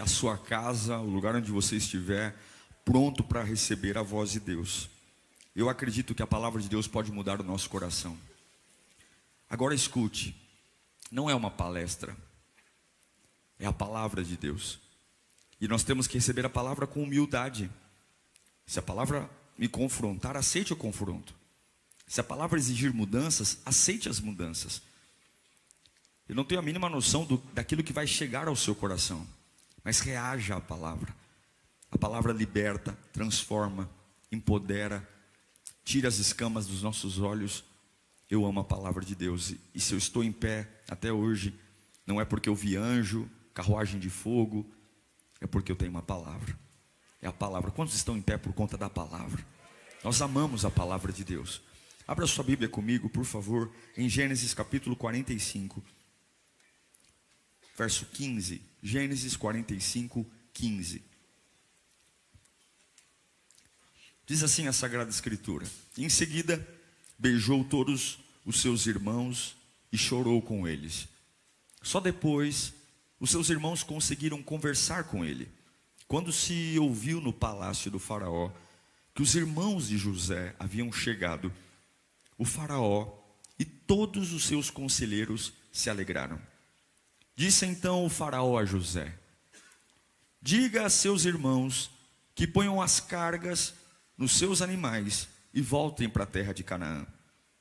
a sua casa, o lugar onde você estiver, pronto para receber a voz de Deus. Eu acredito que a palavra de Deus pode mudar o nosso coração. Agora escute, não é uma palestra, é a palavra de Deus. E nós temos que receber a palavra com humildade. Se a palavra me confrontar, aceite o confronto. Se a palavra exigir mudanças, aceite as mudanças. Eu não tenho a mínima noção daquilo que vai chegar ao seu coração, mas reaja à palavra. A palavra liberta, transforma, empodera, tira as escamas dos nossos olhos. Eu amo a palavra de Deus. E se eu estou em pé até hoje, não é porque eu vi anjo, carruagem de fogo, é porque eu tenho uma palavra. É a palavra. Quantos estão em pé por conta da palavra? Nós amamos a palavra de Deus. Abra sua Bíblia comigo, por favor, em Gênesis capítulo 45, verso 15. Gênesis 45, 15. Diz assim a Sagrada Escritura: em seguida, beijou todos os seus irmãos e chorou com eles. Só depois, os seus irmãos conseguiram conversar com ele. Quando se ouviu no palácio do faraó que os irmãos de José haviam chegado, o faraó e todos os seus conselheiros se alegraram. Disse então o faraó a José: diga a seus irmãos que ponham as cargas nos seus animais e voltem para a terra de Canaã.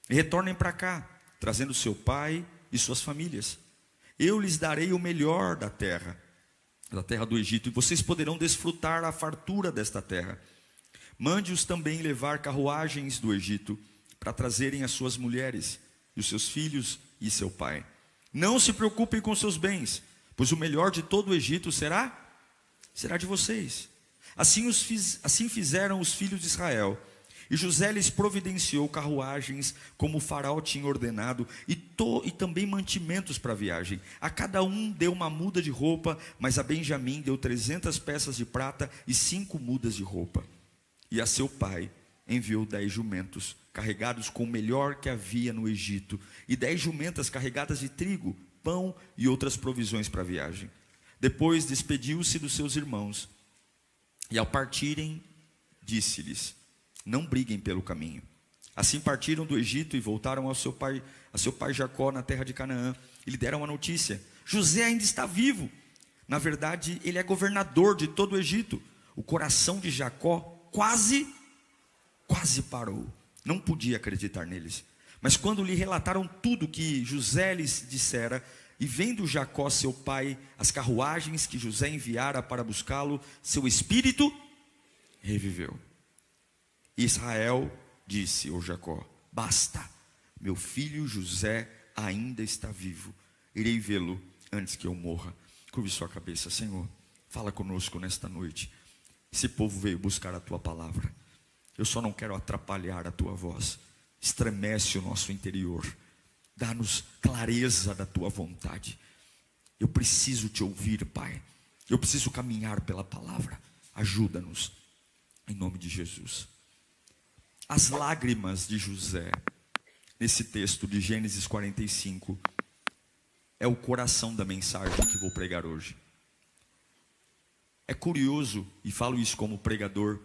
E retornem para cá, trazendo seu pai e suas famílias. Eu lhes darei o melhor da terra do Egito, e vocês poderão desfrutar a fartura desta terra. Mande-os também levar carruagens do Egito, para trazerem as suas mulheres, e os seus filhos e seu pai. Não se preocupem com seus bens, pois o melhor de todo o Egito será de vocês. Assim fizeram os filhos de Israel. E José lhes providenciou carruagens, como o faraó tinha ordenado, e também mantimentos para a viagem. A cada um deu uma muda de roupa, mas a Benjamim deu 300 peças de prata e 5 mudas de roupa. E a seu pai enviou 10 jumentos, carregados com o melhor que havia no Egito, e 10 jumentas carregadas de trigo, pão e outras provisões para a viagem. Depois despediu-se dos seus irmãos, e ao partirem, disse-lhes: não briguem pelo caminho. Assim partiram do Egito e voltaram a seu pai Jacó na terra de Canaã, e lhe deram a notícia: José ainda está vivo. Na verdade, ele é governador de todo o Egito. O coração de Jacó quase parou. Não podia acreditar neles. Mas quando lhe relataram tudo que José lhes dissera, e vendo Jacó seu pai as carruagens que José enviara para buscá-lo, seu espírito reviveu. Israel disse ao Jacó: basta, meu filho José ainda está vivo. Irei vê-lo antes que eu morra. Curve sua cabeça. Senhor, fala conosco nesta noite. Esse povo veio buscar a tua palavra. Eu só não quero atrapalhar a tua voz. Estremece o nosso interior. Dá-nos clareza da tua vontade. Eu preciso te ouvir, Pai. Eu preciso caminhar pela palavra. Ajuda-nos, em nome de Jesus. As lágrimas de José, nesse texto de Gênesis 45, é o coração da mensagem que vou pregar hoje. É curioso, e falo isso como pregador,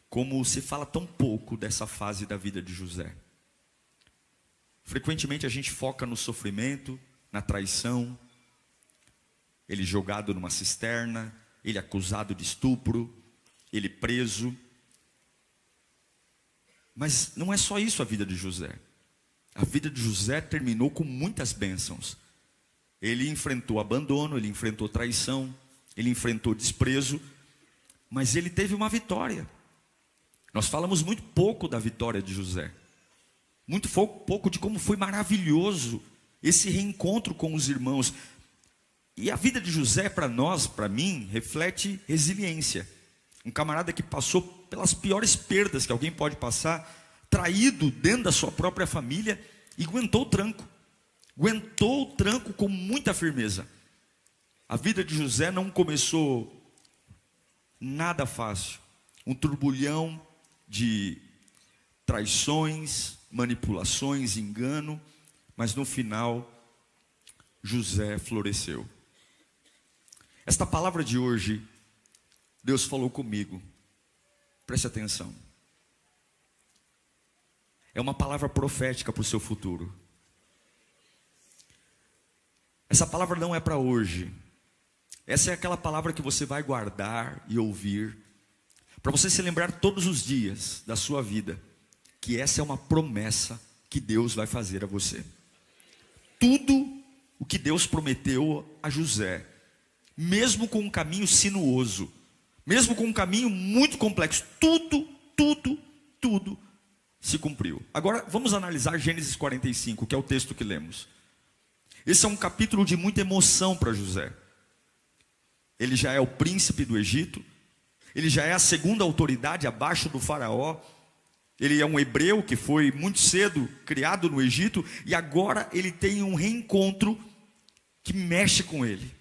como se fala tão pouco dessa fase da vida de José. Frequentemente a gente foca no sofrimento, na traição, ele jogado numa cisterna, ele acusado de estupro, ele preso. Mas não é só isso a vida de José. A vida de José terminou com muitas bênçãos. Ele enfrentou abandono, ele enfrentou traição, ele enfrentou desprezo, mas ele teve uma vitória. Nós falamos muito pouco da vitória de José. Muito pouco de como foi maravilhoso esse reencontro com os irmãos. E a vida de José, para nós, para mim, reflete resiliência. Um camarada que passou pelas piores perdas que alguém pode passar, traído dentro da sua própria família, e aguentou o tranco. Aguentou o tranco com muita firmeza. A vida de José não começou nada fácil. Um turbulhão de traições, manipulações, engano, mas no final, José floresceu. Esta palavra de hoje, Deus falou comigo. Preste atenção. É uma palavra profética para o seu futuro. Essa palavra não é para hoje. Essa é aquela palavra que você vai guardar e ouvir, para você se lembrar todos os dias da sua vida, que essa é uma promessa que Deus vai fazer a você. Tudo o que Deus prometeu a José, mesmo com um caminho sinuoso, mesmo com um caminho muito complexo, tudo se cumpriu. Agora vamos analisar Gênesis 45, que é o texto que lemos. Esse é um capítulo de muita emoção para José. Ele já é o príncipe do Egito, ele já é a segunda autoridade abaixo do faraó. Ele é um hebreu que foi muito cedo criado no Egito, e agora ele tem um reencontro que mexe com ele.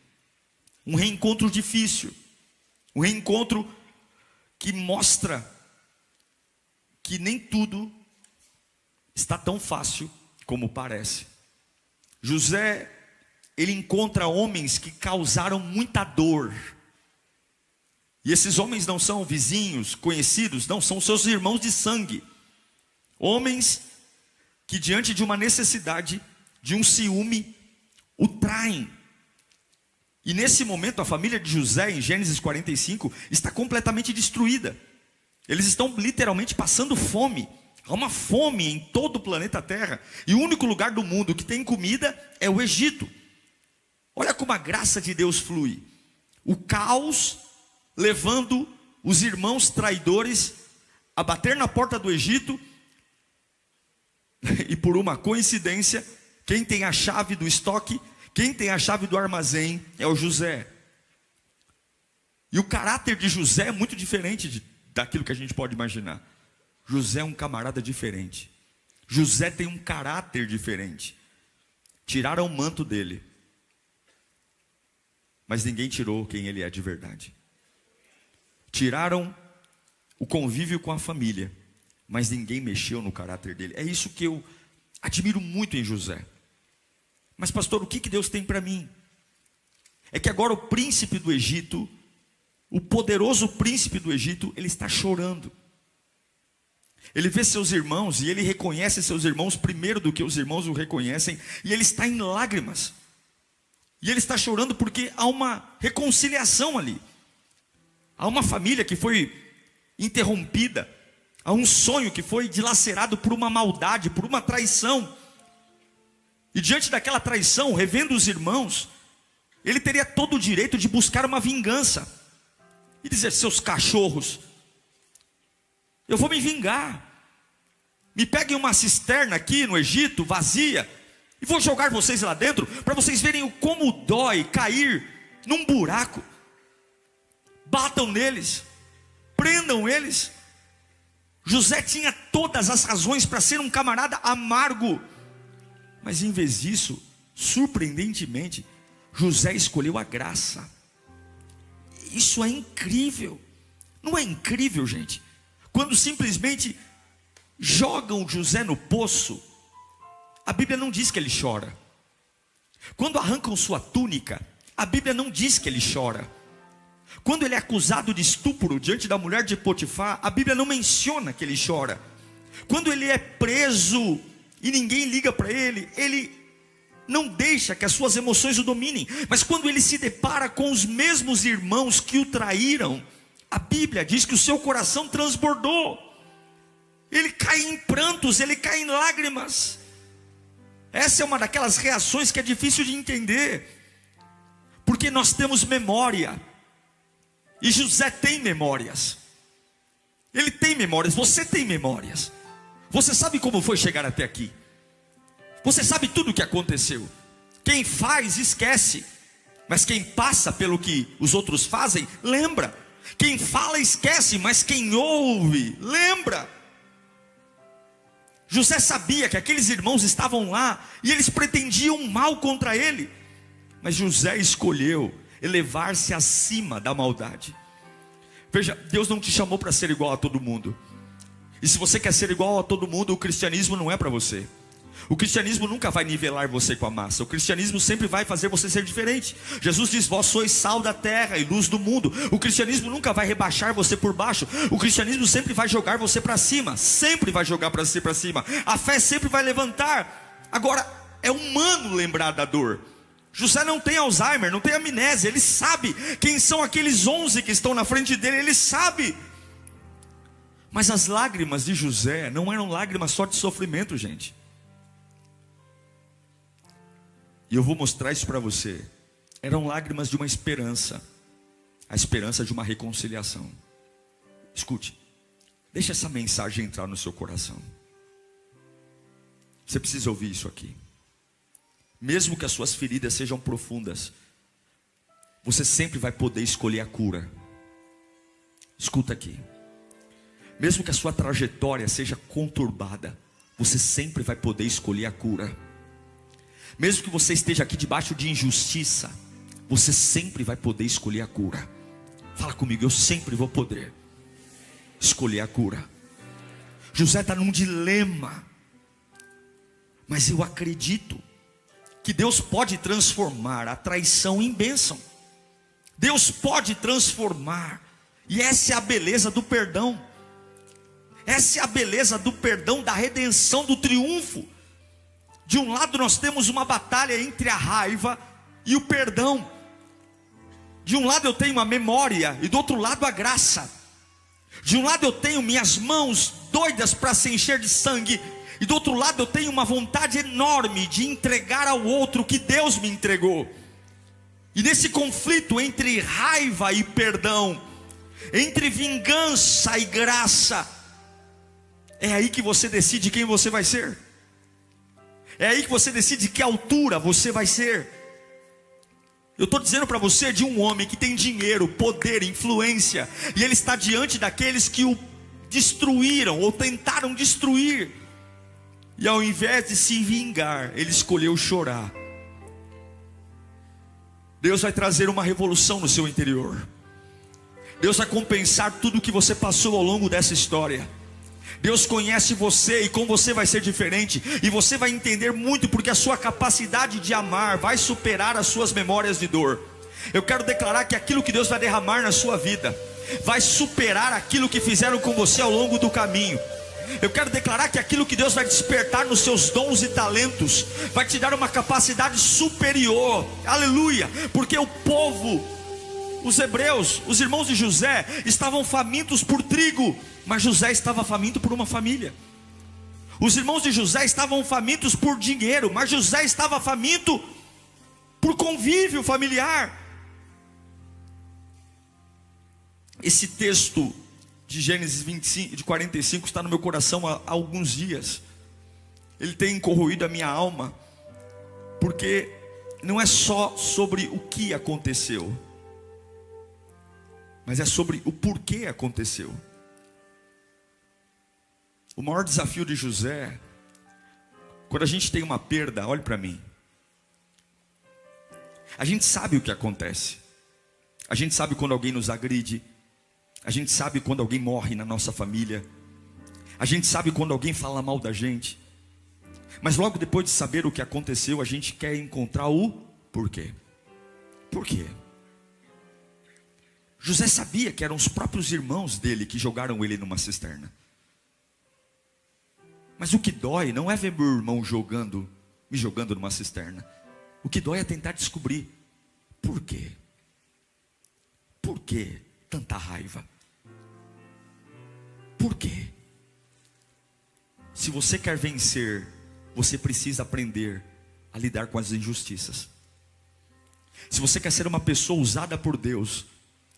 Um reencontro difícil, um reencontro que mostra que nem tudo está tão fácil como parece. José, ele encontra homens que causaram muita dor. E esses homens não são vizinhos, conhecidos, não, são seus irmãos de sangue. Homens que diante de uma necessidade, de um ciúme, o traem. E nesse momento a família de José, em Gênesis 45, está completamente destruída. Eles estão literalmente passando fome. Há uma fome em todo o planeta Terra. E o único lugar do mundo que tem comida é o Egito. Olha como a graça de Deus flui. O caos levando os irmãos traidores a bater na porta do Egito. E por uma coincidência, quem tem a chave do estoque, quem tem a chave do armazém é o José. E o caráter de José é muito diferente daquilo que a gente pode imaginar. José é um camarada diferente. José tem um caráter diferente. Tiraram o manto dele, mas ninguém tirou quem ele é de verdade. Tiraram o convívio com a família, mas ninguém mexeu no caráter dele. É isso que eu admiro muito em José. Mas pastor, o que Deus tem para mim? É que agora o príncipe do Egito, o poderoso príncipe do Egito, ele está chorando. Ele vê seus irmãos e ele reconhece seus irmãos primeiro do que os irmãos o reconhecem. E ele está em lágrimas. E ele está chorando porque há uma reconciliação ali. Há uma família que foi interrompida. Há um sonho que foi dilacerado por uma maldade, por uma traição. E diante daquela traição, revendo os irmãos, ele teria todo o direito de buscar uma vingança. E dizer, seus cachorros, eu vou me vingar. Me peguem uma cisterna aqui no Egito, vazia, e vou jogar vocês lá dentro, para vocês verem como dói cair num buraco. Batam neles, prendam eles. José tinha todas as razões para ser um camarada amargo. Mas em vez disso, surpreendentemente, José escolheu a graça. Isso é incrível. Não é incrível, gente? Quando simplesmente jogam José no poço, a Bíblia não diz que ele chora. Quando arrancam sua túnica, a Bíblia não diz que ele chora. Quando ele é acusado de estupro diante da mulher de Potifar, a Bíblia não menciona que ele chora. Quando ele é preso e ninguém liga para ele, ele não deixa que as suas emoções o dominem. Mas quando ele se depara com os mesmos irmãos que o traíram, a Bíblia diz que o seu coração transbordou. Ele cai em prantos, ele cai em lágrimas. Essa é uma daquelas reações que é difícil de entender, porque nós temos memória. E José tem memórias. Ele tem memórias, você tem memórias. Você sabe como foi chegar até aqui. Você sabe tudo o que aconteceu. Quem faz, esquece. Mas quem passa pelo que os outros fazem, lembra. Quem fala, esquece. Mas quem ouve, lembra. José sabia que aqueles irmãos estavam lá e eles pretendiam mal contra ele. Mas José escolheu elevar-se acima da maldade. Veja, Deus não te chamou para ser igual a todo mundo. E se você quer ser igual a todo mundo, o cristianismo não é para você. O cristianismo nunca vai nivelar você com a massa. O cristianismo sempre vai fazer você ser diferente. Jesus diz: vós sois sal da terra e luz do mundo. O cristianismo nunca vai rebaixar você por baixo. O cristianismo sempre vai jogar você para cima. Sempre vai jogar você para cima. A fé sempre vai levantar. Agora, é humano lembrar da dor. José não tem Alzheimer, não tem amnésia. Ele sabe quem são aqueles 11 que estão na frente dele. Ele sabe. Mas as lágrimas de José não eram lágrimas só de sofrimento, gente. E eu vou mostrar isso para você. Eram lágrimas de uma esperança. A esperança de uma reconciliação. Escute. Deixa essa mensagem entrar no seu coração. Você precisa ouvir isso aqui. Mesmo que as suas feridas sejam profundas, você sempre vai poder escolher a cura. Escuta aqui. Mesmo que a sua trajetória seja conturbada, você sempre vai poder escolher a cura. Mesmo que você esteja aqui debaixo de injustiça, você sempre vai poder escolher a cura. Fala comigo: eu sempre vou poder escolher a cura. José está num dilema, mas eu acredito que Deus pode transformar a traição em bênção. Deus pode transformar. E essa é a beleza do perdão. Essa é a beleza do perdão, da redenção, do triunfo. De um lado nós temos uma batalha entre a raiva e o perdão. De um lado eu tenho a memória e do outro lado a graça. De um lado eu tenho minhas mãos doidas para se encher de sangue, e do outro lado eu tenho uma vontade enorme de entregar ao outro o que Deus me entregou. E nesse conflito entre raiva e perdão, entre vingança e graça, é aí que você decide quem você vai ser. É aí que você decide que altura você vai ser. Eu estou dizendo para você de um homem que tem dinheiro, poder, influência, e ele está diante daqueles que o destruíram ou tentaram destruir. E ao invés de se vingar, ele escolheu chorar. Deus vai trazer uma revolução no seu interior. Deus vai compensar tudo o que você passou ao longo dessa história. Deus conhece você e com você vai ser diferente. E você vai entender muito, porque a sua capacidade de amar vai superar as suas memórias de dor. Eu quero declarar que aquilo que Deus vai derramar na sua vida vai superar aquilo que fizeram com você ao longo do caminho. Eu quero declarar que aquilo que Deus vai despertar nos seus dons e talentos vai te dar uma capacidade superior. Aleluia. Porque o povo, os hebreus, os irmãos de José, estavam famintos por trigo, mas José estava faminto por uma família. Os irmãos de José estavam famintos por dinheiro, mas José estava faminto por convívio familiar. Esse texto de Gênesis 25, de 45 está no meu coração há alguns dias. Ele tem corroído a minha alma, porque não é só sobre o que aconteceu, mas é sobre o porquê aconteceu. O maior desafio de José, quando a gente tem uma perda, olhe para mim, a gente sabe o que acontece. A gente sabe quando alguém nos agride. A gente sabe quando alguém morre na nossa família. A gente sabe quando alguém fala mal da gente. Mas logo depois de saber o que aconteceu, a gente quer encontrar o porquê. Por quê? José sabia que eram os próprios irmãos dele que jogaram ele numa cisterna. Mas o que dói não é ver meu irmão me jogando numa cisterna. O que dói é tentar descobrir por quê. Por que tanta raiva? Por quê? Se você quer vencer, você precisa aprender a lidar com as injustiças. Se você quer ser uma pessoa usada por Deus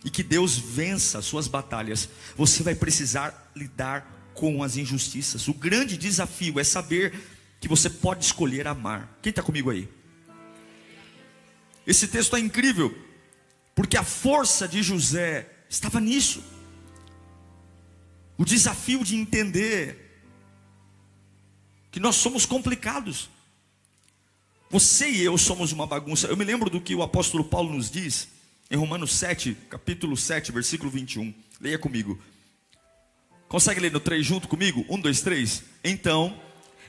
e que Deus vença as suas batalhas, você vai precisar lidar com as injustiças. O grande desafio é saber que você pode escolher amar. Quem está comigo aí? Esse texto é incrível, porque a força de José estava nisso. O desafio de entender que nós somos complicados. Você e eu somos uma bagunça. Eu me lembro do que o apóstolo Paulo nos diz em Romanos 7, capítulo 7, versículo 21. Leia comigo. Consegue ler no 3 junto comigo? 1, 2, 3. Então,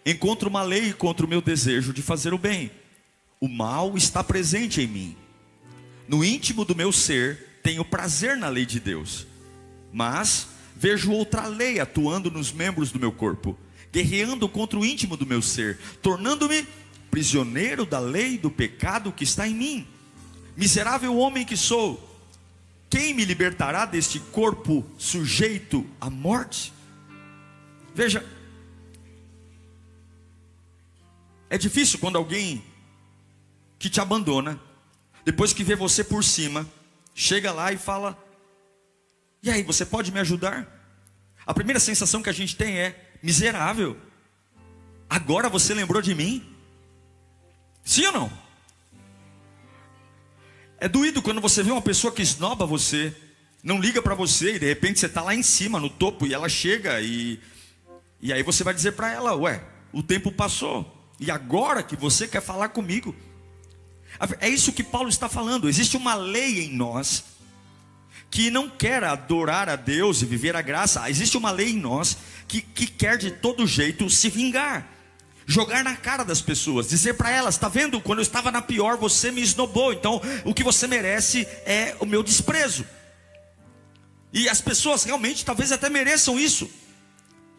Encontro uma lei contra o meu desejo de fazer o bem. O mal está presente em mim. No íntimo do meu ser, tenho prazer na lei de Deus. Mas vejo outra lei atuando nos membros do meu corpo, guerreando contra o íntimo do meu ser, tornando-me prisioneiro da lei do pecado que está em mim. Miserável homem que sou, quem me libertará deste corpo sujeito à morte? Veja, é difícil quando alguém que te abandona, depois que vê você por cima, chega lá e fala: e aí, você pode me ajudar? A primeira sensação que a gente tem é: miserável, agora você lembrou de mim? Sim ou não? É doído quando você vê uma pessoa que esnoba você, não liga para você, e de repente você está lá em cima, no topo, e ela chega e aí você vai dizer para ela: ué, o tempo passou, e agora que você quer falar comigo? É isso que Paulo está falando. Existe uma lei em nós que não quer adorar a Deus e viver a graça. Existe uma lei em nós que quer de todo jeito se vingar, jogar na cara das pessoas, dizer para elas: está vendo, quando eu estava na pior você me esnobou, então o que você merece é o meu desprezo. E as pessoas realmente talvez até mereçam isso,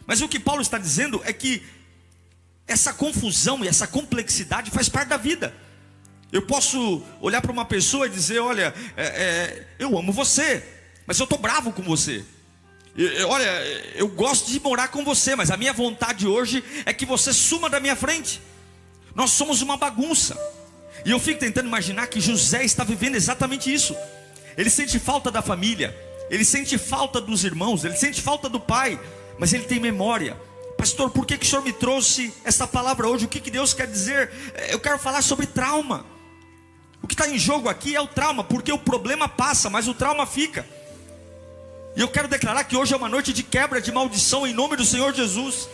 mas o que Paulo está dizendo é que essa confusão e essa complexidade faz parte da vida. Eu posso olhar para uma pessoa e dizer: olha, eu amo você, mas eu estou bravo com você. Olha, eu gosto de morar com você, mas a minha vontade hoje é que você suma da minha frente. Nós somos uma bagunça. E eu fico tentando imaginar que José está vivendo exatamente isso. Ele sente falta da família, ele sente falta dos irmãos, ele sente falta do pai, mas ele tem memória. Pastor, por que o senhor me trouxe essa palavra hoje? O que Deus quer dizer? Eu quero falar sobre trauma. O que está em jogo aqui é o trauma, porque o problema passa, mas o trauma fica. E eu quero declarar que hoje é uma noite de quebra de maldição em nome do Senhor Jesus.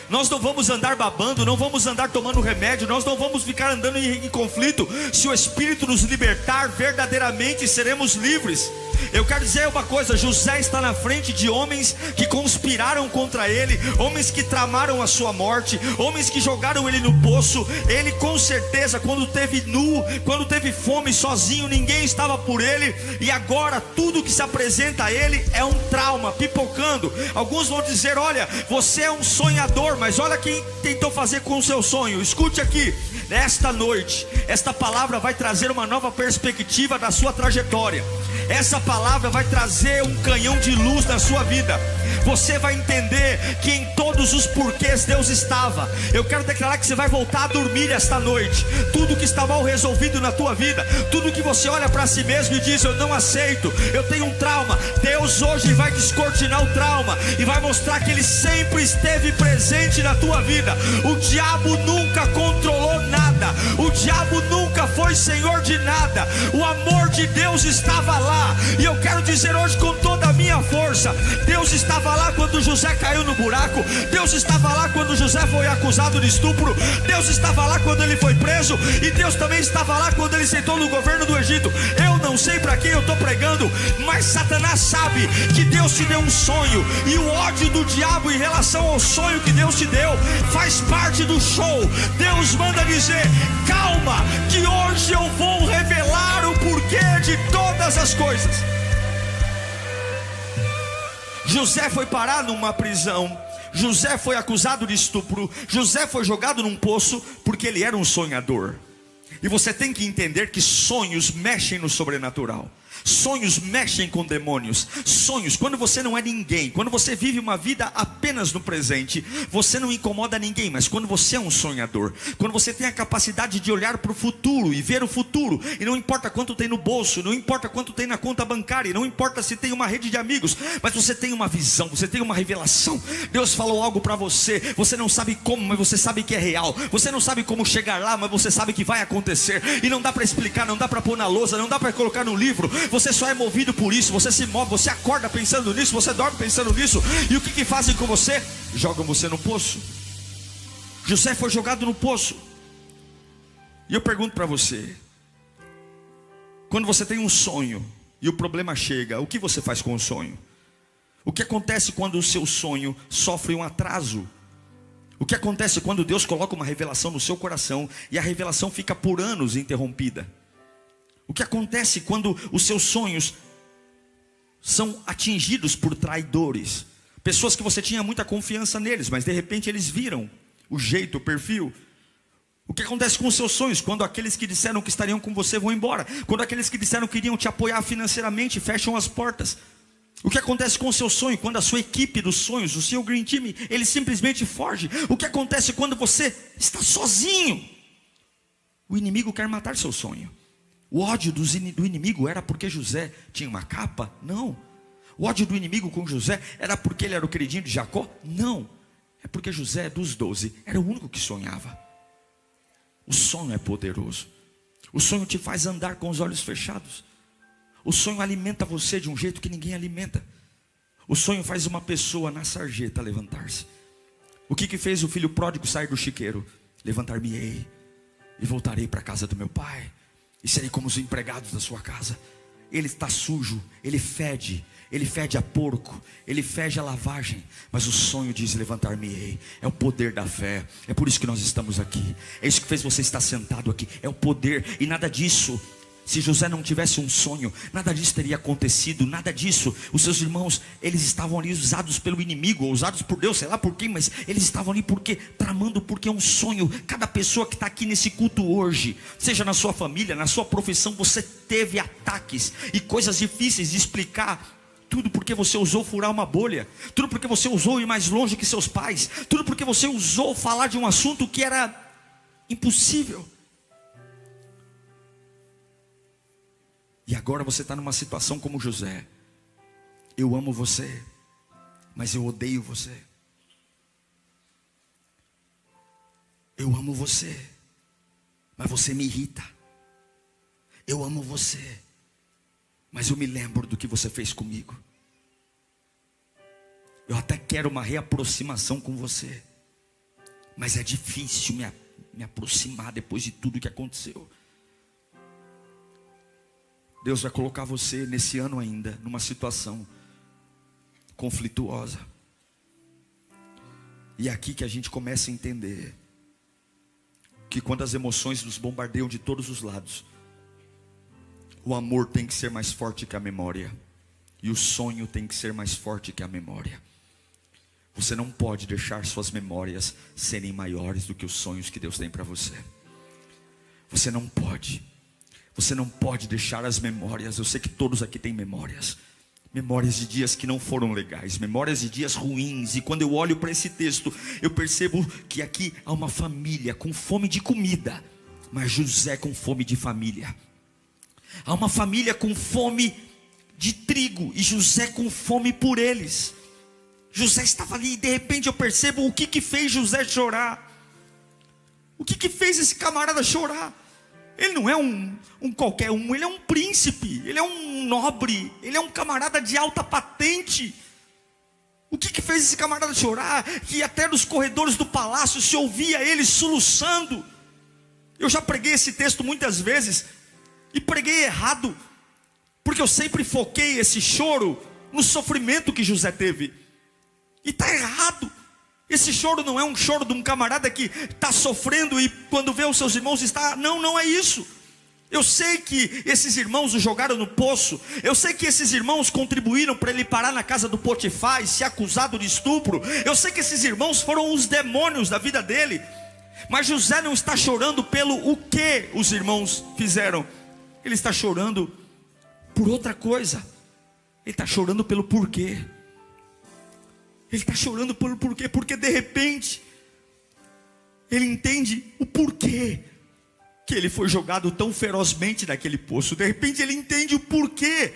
Nós não vamos andar babando, não vamos andar tomando remédio, nós não vamos ficar andando em conflito. Se o Espírito nos libertar, verdadeiramente seremos livres. Eu quero dizer uma coisa: José está na frente de homens que conspiraram contra ele, homens que tramaram a sua morte, homens que jogaram ele no poço. Ele com certeza, quando teve nu, quando teve fome, sozinho, ninguém estava por ele. E agora tudo que se apresenta a ele é um trauma pipocando. Alguns vão dizer: olha, você é um sonhador, mas olha quem tentou fazer com o seu sonho. Escute aqui, nesta noite, esta palavra vai trazer uma nova perspectiva da sua trajetória. Essa palavra vai trazer um canhão de luz na sua vida. Você vai entender que em todos os porquês Deus estava. Eu quero declarar que você vai voltar a dormir esta noite. Tudo que está mal resolvido na tua vida, tudo que você olha para si mesmo e diz: eu não aceito, eu tenho um trauma, Deus hoje vai descortinar o trauma e vai mostrar que Ele sempre esteve presente na tua vida. O diabo nunca controlou nada, o diabo nunca foi senhor de nada. O amor de Deus estava lá. E eu quero dizer hoje com toda a minha força: Deus estava lá quando José caiu no buraco, Deus estava lá quando José foi acusado de estupro, Deus estava lá quando ele foi preso, e Deus também estava lá quando ele sentou no governo do Egito. Eu não sei para quem eu estou pregando, mas Satanás sabe que Deus te deu um sonho, e o ódio do diabo em relação ao sonho que Deus te deu faz parte do show. Deus manda dizer: calma, que hoje eu vou revelar o porquê de todas as coisas. José foi parar numa prisão, José foi acusado de estupro, José foi jogado num poço porque ele era um sonhador. E você tem que entender que sonhos mexem no sobrenatural. Sonhos mexem com demônios. Sonhos, quando você não é ninguém, quando você vive uma vida apenas no presente, você não incomoda ninguém. Mas quando você é um sonhador, quando você tem a capacidade de olhar para o futuro e ver o futuro, e não importa quanto tem no bolso, não importa quanto tem na conta bancária, não importa se tem uma rede de amigos, mas você tem uma visão, você tem uma revelação. Deus falou algo para você, você não sabe como, mas você sabe que é real. Você não sabe como chegar lá, mas você sabe que vai acontecer. E não dá para explicar, não dá para pôr na lousa, não dá para colocar no livro. Você só é movido por isso. Você se move, você acorda pensando nisso, você dorme pensando nisso. E o que fazem com você? Jogam você no poço. José foi jogado no poço. E eu pergunto para você: quando você tem um sonho e o problema chega, o que você faz com o sonho? O que acontece quando o seu sonho sofre um atraso? O que acontece quando Deus coloca uma revelação no seu coração e a revelação fica por anos interrompida? O que acontece quando os seus sonhos são atingidos por traidores? Pessoas que você tinha muita confiança neles, mas de repente eles viram o jeito, o perfil. O que acontece com os seus sonhos quando aqueles que disseram que estariam com você vão embora? Quando aqueles que disseram que iriam te apoiar financeiramente fecham as portas? O que acontece com o seu sonho quando a sua equipe dos sonhos, o seu Green Team, ele simplesmente foge? O que acontece quando você está sozinho? O inimigo quer matar seu sonho. O ódio do inimigo era porque José tinha uma capa? Não. O ódio do inimigo com José era porque ele era o queridinho de Jacó? Não. É porque José, dos 12, era o único que sonhava. O sonho é poderoso. O sonho te faz andar com os olhos fechados. O sonho alimenta você de um jeito que ninguém alimenta. O sonho faz uma pessoa na sarjeta levantar-se. O que fez o filho pródigo sair do chiqueiro? Levantar-me-ei e voltarei para a casa do meu pai, e serei como os empregados da sua casa. Ele está sujo, ele fede a porco, ele fede a lavagem, mas o sonho diz: levantar-me-ei. É o poder da fé. É por isso que nós estamos aqui. É isso que fez você estar sentado aqui. É o poder. E nada disso, se José não tivesse um sonho, nada disso teria acontecido. Nada disso. Os seus irmãos, eles estavam ali usados pelo inimigo, ou usados por Deus, sei lá por quem, mas eles estavam ali porque tramando, porque é um sonho. Cada pessoa que está aqui nesse culto hoje, seja na sua família, na sua profissão, você teve ataques e coisas difíceis de explicar. Tudo porque você ousou furar uma bolha. Tudo porque você ousou ir mais longe que seus pais. Tudo porque você ousou falar de um assunto que era impossível. E agora você está numa situação como José. Eu amo você, mas eu odeio você. Eu amo você, mas você me irrita. Eu amo você, mas eu me lembro do que você fez comigo. Eu até quero uma reaproximação com você, mas é difícil me aproximar depois de tudo que aconteceu. Deus vai colocar você nesse ano ainda numa situação conflituosa. E é aqui que a gente começa a entender que quando as emoções nos bombardeiam de todos os lados, o amor tem que ser mais forte que a memória, e o sonho tem que ser mais forte que a memória. Você não pode deixar suas memórias serem maiores do que os sonhos que Deus tem para você. Você não pode. Você não pode deixar as memórias. Eu sei que todos aqui têm memórias. Memórias de dias que não foram legais, memórias de dias ruins. E quando eu olho para esse texto, eu percebo que aqui há uma família com fome de comida, mas José com fome de família. Há uma família com fome de trigo e José com fome por eles. José estava ali e de repente eu percebo o que fez José chorar. O que fez esse camarada chorar? Ele não é um qualquer um, ele é um príncipe, ele é um nobre, ele é um camarada de alta patente. O que fez esse camarada chorar? Que até nos corredores do palácio se ouvia ele soluçando. Eu já preguei esse texto muitas vezes e preguei errado, porque eu sempre foquei esse choro no sofrimento que José teve, e está errado. Esse choro não é um choro de um camarada que está sofrendo e quando vê os seus irmãos está... Não é isso. Eu sei que esses irmãos o jogaram no poço. Eu sei que esses irmãos contribuíram para ele parar na casa do Potifar e ser acusado de estupro. Eu sei que esses irmãos foram os demônios da vida dele. Mas José não está chorando pelo o que os irmãos fizeram. Ele está chorando por outra coisa. Ele está chorando pelo porquê. Ele está chorando pelo porquê, porque de repente ele entende o porquê que ele foi jogado tão ferozmente naquele poço. De repente ele entende o porquê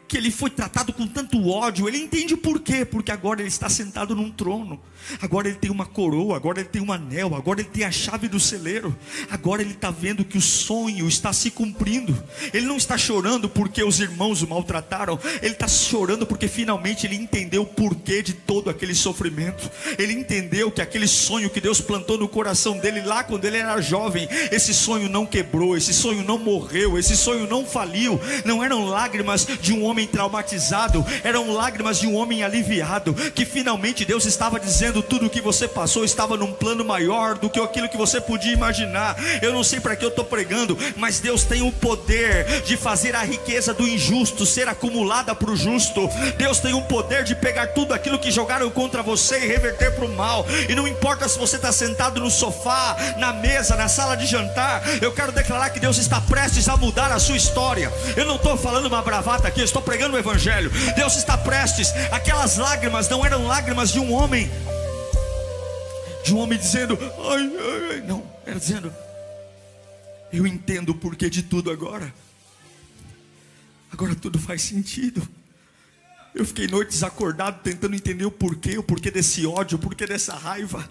que ele foi tratado com tanto ódio. Ele entende o porquê, porque agora ele está sentado num trono. Agora ele tem uma coroa, agora ele tem um anel, agora ele tem a chave do celeiro. Agora ele está vendo que o sonho está se cumprindo. Ele não está chorando porque os irmãos o maltrataram. Ele está chorando porque finalmente ele entendeu o porquê de todo aquele sofrimento. Ele entendeu que aquele sonho que Deus plantou no coração dele lá quando ele era jovem, esse sonho não quebrou, esse sonho não morreu, esse sonho não faliu. Não eram lágrimas de um homem homem traumatizado, eram lágrimas de um homem aliviado, que finalmente Deus estava dizendo: tudo o que você passou estava num plano maior do que aquilo que você podia imaginar. Eu não sei para que eu estou pregando, mas Deus tem o poder de fazer a riqueza do injusto ser acumulada para o justo. Deus tem o poder de pegar tudo aquilo que jogaram contra você e reverter para o mal. E não importa se você está sentado no sofá, na mesa, na sala de jantar, eu quero declarar que Deus está prestes a mudar a sua história. Eu não estou falando uma bravata aqui, eu estou pregando o evangelho. Deus está prestes. Aquelas lágrimas não eram lágrimas de um homem dizendo ai, ai, não, era dizendo: eu entendo o porquê de tudo agora tudo faz sentido. Eu fiquei noites acordado tentando entender o porquê desse ódio, o porquê dessa raiva.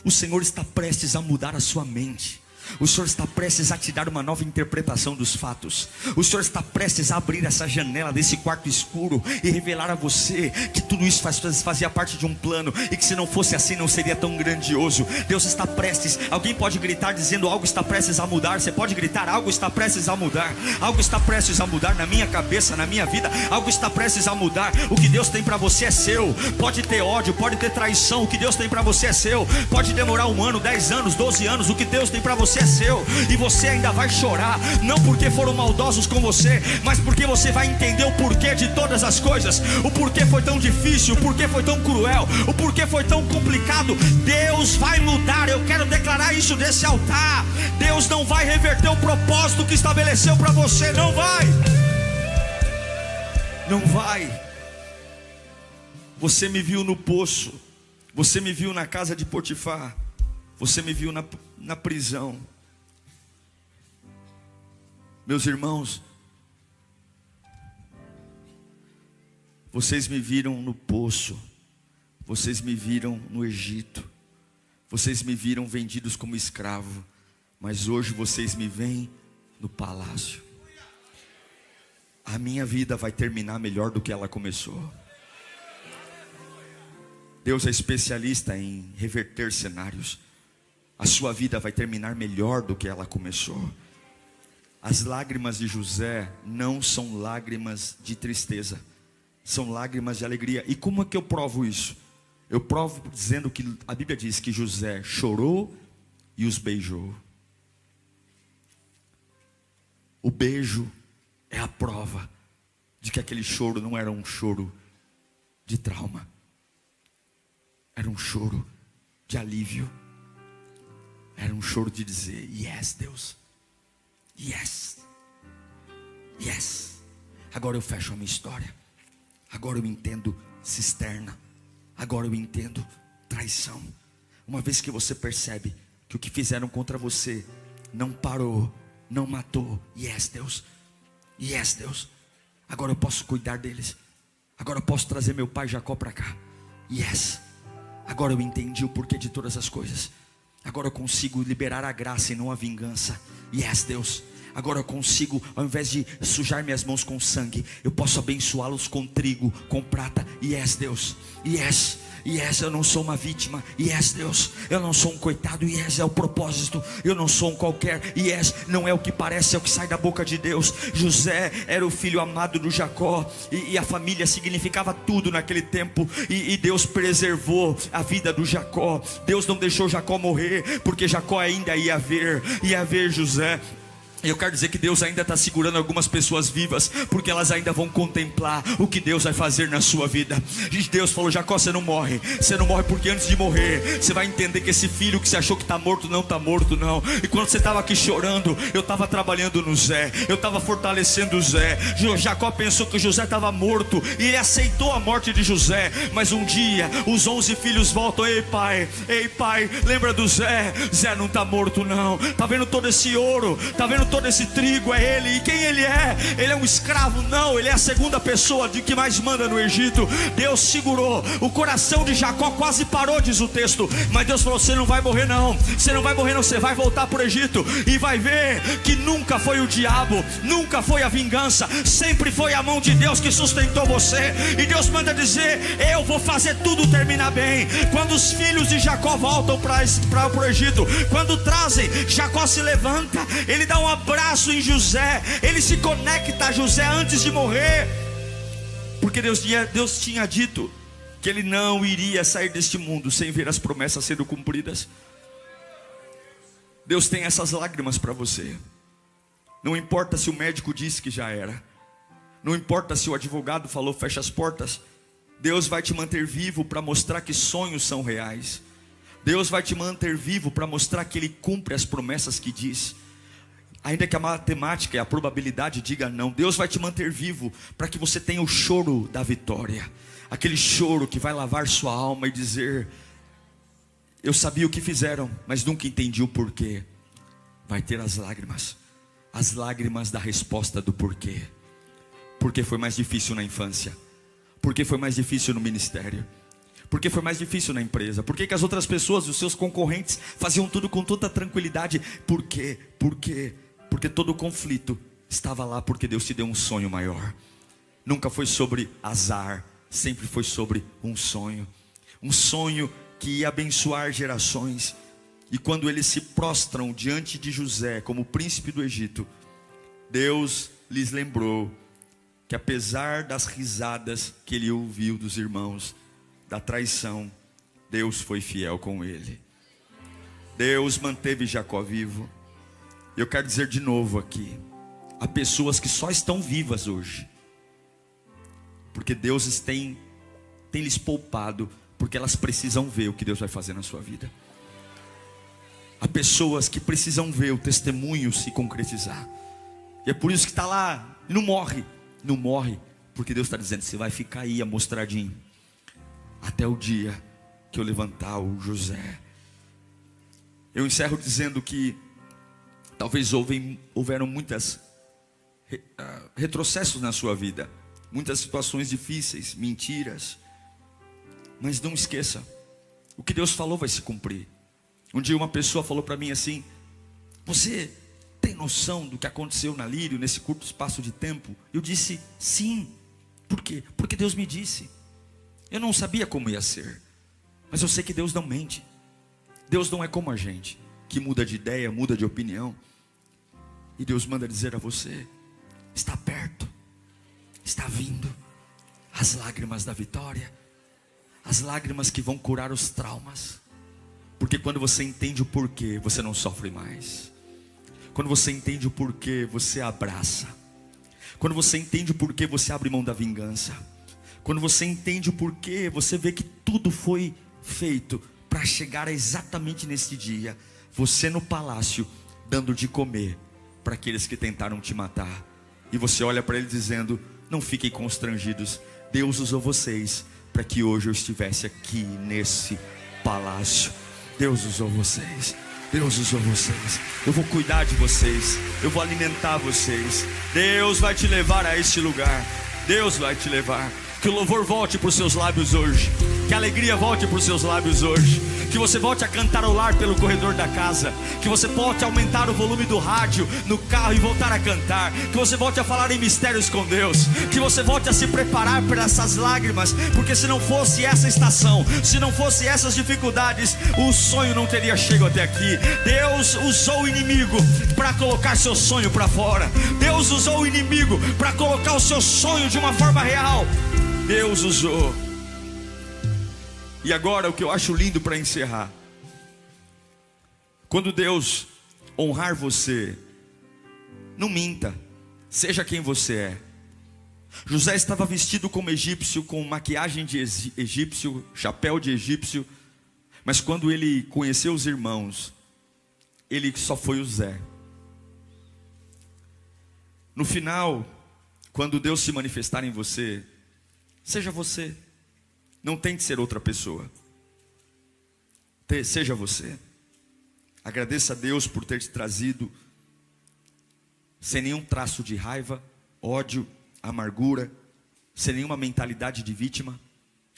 O Senhor está prestes a mudar a sua mente. O Senhor está prestes a te dar uma nova interpretação dos fatos. O Senhor está prestes a abrir essa janela desse quarto escuro e revelar a você que tudo isso fazia parte de um plano, e que se não fosse assim não seria tão grandioso. Deus está prestes. Alguém pode gritar dizendo: algo está prestes a mudar. Você pode gritar: algo está prestes a mudar. Algo está prestes a mudar na minha cabeça, na minha vida. Algo está prestes a mudar. O que Deus tem para você é seu. Pode ter ódio, pode ter traição. O que Deus tem para você é seu. Pode demorar 1 ano, 10 anos, 12 anos. O que Deus tem para você é seu, e você ainda vai chorar, não porque foram maldosos com você, mas porque você vai entender o porquê de todas as coisas, o porquê foi tão difícil, o porquê foi tão cruel, o porquê foi tão complicado. Deus vai mudar. Eu quero declarar isso desse altar. Deus não vai reverter o propósito que estabeleceu para você. Não vai. Você me viu no poço, você me viu na casa de Potifar, você me viu na prisão. Meus irmãos, vocês me viram no poço, vocês me viram no Egito, vocês me viram vendidos como escravo, mas hoje vocês me veem no palácio. A minha vida vai terminar melhor do que ela começou. Deus é especialista em reverter cenários. A sua vida vai terminar melhor do que ela começou. As lágrimas de José não são lágrimas de tristeza, são lágrimas de alegria. E como é que eu provo isso? Eu provo dizendo que a Bíblia diz que José chorou e os beijou. O beijo é a prova de que aquele choro não era um choro de trauma, era um choro de alívio. Era um choro de dizer: yes, Deus, yes, yes. Agora eu fecho a minha história. Agora eu entendo cisterna. Agora eu entendo traição. Uma vez que você percebe que o que fizeram contra você não parou, não matou. Yes, Deus, yes, Deus. Agora eu posso cuidar deles. Agora eu posso trazer meu pai Jacó para cá. Yes. Agora eu entendi o porquê de todas as coisas. Agora eu consigo liberar a graça e não a vingança. Yes, Deus. Agora eu consigo, ao invés de sujar minhas mãos com sangue, eu posso abençoá-los com trigo, com prata. Yes, Deus. Yes. Yes, eu não sou uma vítima. Yes, Deus, eu não sou um coitado. Yes, é o propósito. Eu não sou um qualquer. Yes, não é o que parece, é o que sai da boca de Deus. José era o filho amado do Jacó, e a família significava tudo naquele tempo. E Deus preservou a vida do Jacó. Deus não deixou Jacó morrer, porque Jacó ainda ia ver José. Eu quero dizer que Deus ainda está segurando algumas pessoas vivas, porque elas ainda vão contemplar o que Deus vai fazer na sua vida. E Deus falou: Jacó, você não morre porque antes de morrer, você vai entender que esse filho que você achou que está morto, não está morto não. E quando você estava aqui chorando, eu estava trabalhando no Zé, eu estava fortalecendo o Zé. Jacó pensou que José estava morto, e ele aceitou a morte de José. Mas um dia, os 11 filhos voltam: ei pai, lembra do Zé? Zé não está morto não. Está vendo todo esse ouro? Está vendo todo esse trigo? É ele. E quem ele é? Ele é um escravo? Não, ele é a segunda pessoa de que mais manda no Egito. Deus segurou. O coração de Jacó quase parou, diz o texto, mas Deus falou: você não vai morrer não, você não vai morrer não, você vai voltar para o Egito, e vai ver que nunca foi o diabo, nunca foi a vingança, sempre foi a mão de Deus que sustentou você. E Deus manda dizer: eu vou fazer tudo terminar bem. Quando os filhos de Jacó voltam para o Egito, quando trazem, Jacó se levanta, ele dá um abraço em José, ele se conecta a José antes de morrer. Porque Deus tinha dito que ele não iria sair deste mundo sem ver as promessas sendo cumpridas. Deus tem essas lágrimas para você. Não importa se o médico disse que já era, não importa se o advogado falou fecha as portas, Deus vai te manter vivo para mostrar que sonhos são reais. Deus vai te manter vivo para mostrar que Ele cumpre as promessas que diz. Ainda que a matemática e a probabilidade diga não, Deus vai te manter vivo para que você tenha o choro da vitória. Aquele choro que vai lavar sua alma e dizer: eu sabia o que fizeram, mas nunca entendi o porquê. Vai ter as lágrimas da resposta do porquê. Porque foi mais difícil na infância, porque foi mais difícil no ministério, porque foi mais difícil na empresa, porque que as outras pessoas, os seus concorrentes, faziam tudo com toda tranquilidade. Por quê? Porque todo o conflito estava lá porque Deus te deu um sonho maior. Nunca foi sobre azar, sempre foi sobre um sonho. Um sonho que ia abençoar gerações. E quando eles se prostram diante de José como príncipe do Egito, Deus lhes lembrou que apesar das risadas que ele ouviu dos irmãos, da traição, Deus foi fiel com ele. Deus manteve Jacó vivo. Eu quero dizer de novo aqui, há pessoas que só estão vivas hoje porque Deus tem lhes poupado, porque elas precisam ver o que Deus vai fazer na sua vida. Há pessoas que precisam ver o testemunho se concretizar, e é por isso que está lá e não morre, porque Deus está dizendo: você vai ficar aí amostradinho até o dia que eu levantar o José. Eu encerro dizendo que talvez houveram muitos retrocessos na sua vida, muitas situações difíceis, mentiras, mas não esqueça, o que Deus falou vai se cumprir. Um dia uma pessoa falou para mim assim: você tem noção do que aconteceu na Lírio nesse curto espaço de tempo? Eu disse sim. Por quê? Porque Deus me disse. Eu não sabia como ia ser, mas eu sei que Deus não mente. Deus não é como a gente, que muda de ideia, muda de opinião. E Deus manda dizer a você: está perto, está vindo as lágrimas da vitória, as lágrimas que vão curar os traumas. Porque quando você entende o porquê, você não sofre mais. Quando você entende o porquê, você abraça. Quando você entende o porquê, você abre mão da vingança. Quando você entende o porquê, você vê que tudo foi feito para chegar exatamente nesse dia, você no palácio, dando de comer para aqueles que tentaram te matar. E você olha para ele dizendo: não fiquem constrangidos, Deus usou vocês para que hoje eu estivesse aqui nesse palácio. Deus usou vocês, Deus usou vocês. Eu vou cuidar de vocês, eu vou alimentar vocês. Deus vai te levar a este lugar, Deus vai te levar. Que o louvor volte para os seus lábios hoje, que a alegria volte para os seus lábios hoje, que você volte a cantarolar pelo corredor da casa, que você volte a aumentar o volume do rádio no carro e voltar a cantar, que você volte a falar em mistérios com Deus, que você volte a se preparar para essas lágrimas, porque se não fosse essa estação, se não fosse essas dificuldades, o sonho não teria chegado até aqui. Deus usou o inimigo para colocar seu sonho para fora. Deus usou o inimigo para colocar o seu sonho de uma forma real. Deus usou. E agora o que eu acho lindo para encerrar: quando Deus honrar você, não minta, seja quem você é. José estava vestido como egípcio, com maquiagem de egípcio, chapéu de egípcio, mas quando ele conheceu os irmãos, ele só foi o Zé. No final, quando Deus se manifestar em você, seja você, não tente ser outra pessoa, seja você. Agradeça a Deus por ter te trazido sem nenhum traço de raiva, ódio, amargura, sem nenhuma mentalidade de vítima,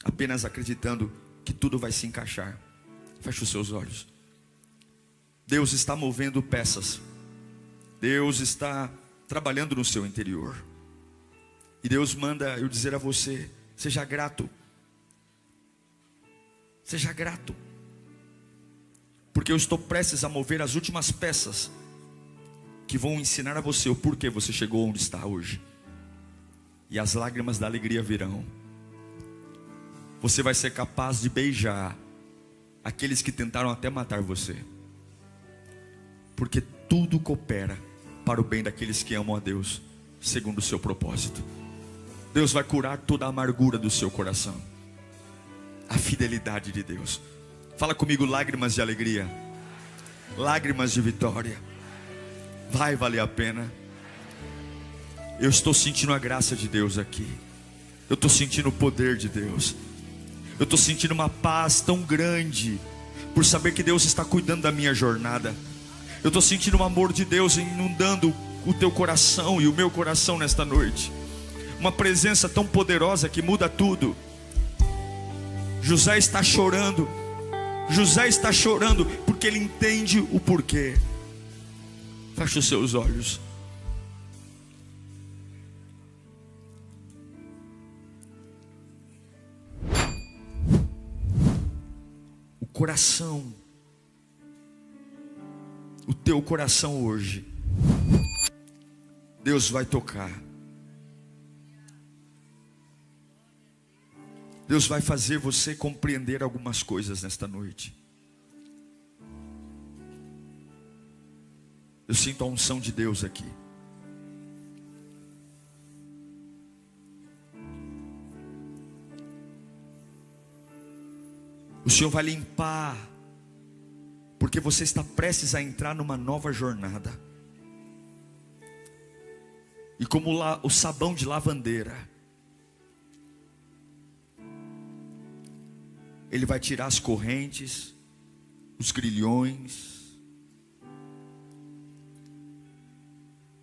apenas acreditando que tudo vai se encaixar. Feche os seus olhos. Deus está movendo peças, Deus está trabalhando no seu interior, e Deus manda eu dizer a você: seja grato. Seja grato, porque eu estou prestes a mover as últimas peças que vão ensinar a você o porquê você chegou onde está hoje. e as lágrimas da alegria virão. Você vai ser capaz de beijar aqueles que tentaram até matar você, porque tudo coopera para o bem daqueles que amam a Deus, segundo o seu propósito. Deus vai curar toda a amargura do seu coração. A fidelidade de Deus. Fala comigo, lágrimas de alegria, lágrimas de vitória. Vai valer a pena. Eu estou sentindo a graça de Deus aqui. Eu estou sentindo o poder de Deus. Eu estou sentindo uma paz tão grande, por saber que Deus está cuidando da minha jornada. Eu estou sentindo o amor de Deus inundando o teu coração e o meu coração nesta noite. Uma presença tão poderosa que muda tudo. José está chorando. José está chorando porque ele entende o porquê. Feche os seus olhos. O coração, o teu coração hoje, Deus vai tocar. Deus vai fazer você compreender algumas coisas nesta noite. Eu sinto a unção de Deus aqui. O Senhor vai limpar, porque você está prestes a entrar numa nova jornada. E como o sabão de lavandeira, Ele vai tirar as correntes, os grilhões,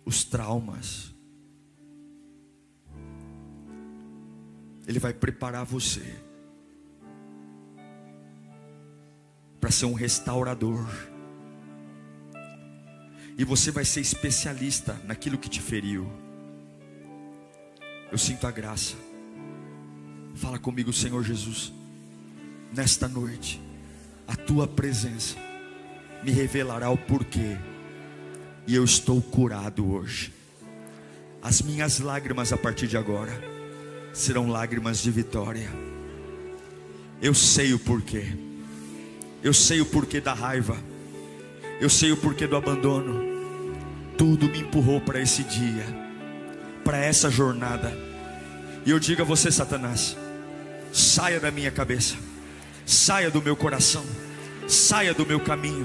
os traumas. Ele vai preparar você para ser um restaurador. E você vai ser especialista naquilo que te feriu. Eu sinto a graça. Fala comigo, Senhor Jesus. Nesta noite, a tua presença me revelará o porquê. E eu estou curado hoje. As minhas lágrimas a partir de agora serão lágrimas de vitória. Eu sei o porquê. Eu sei o porquê da raiva. Eu sei o porquê do abandono. Tudo me empurrou para esse dia, para essa jornada. E eu digo a você, Satanás, saia da minha cabeça, saia do meu coração, saia do meu caminho.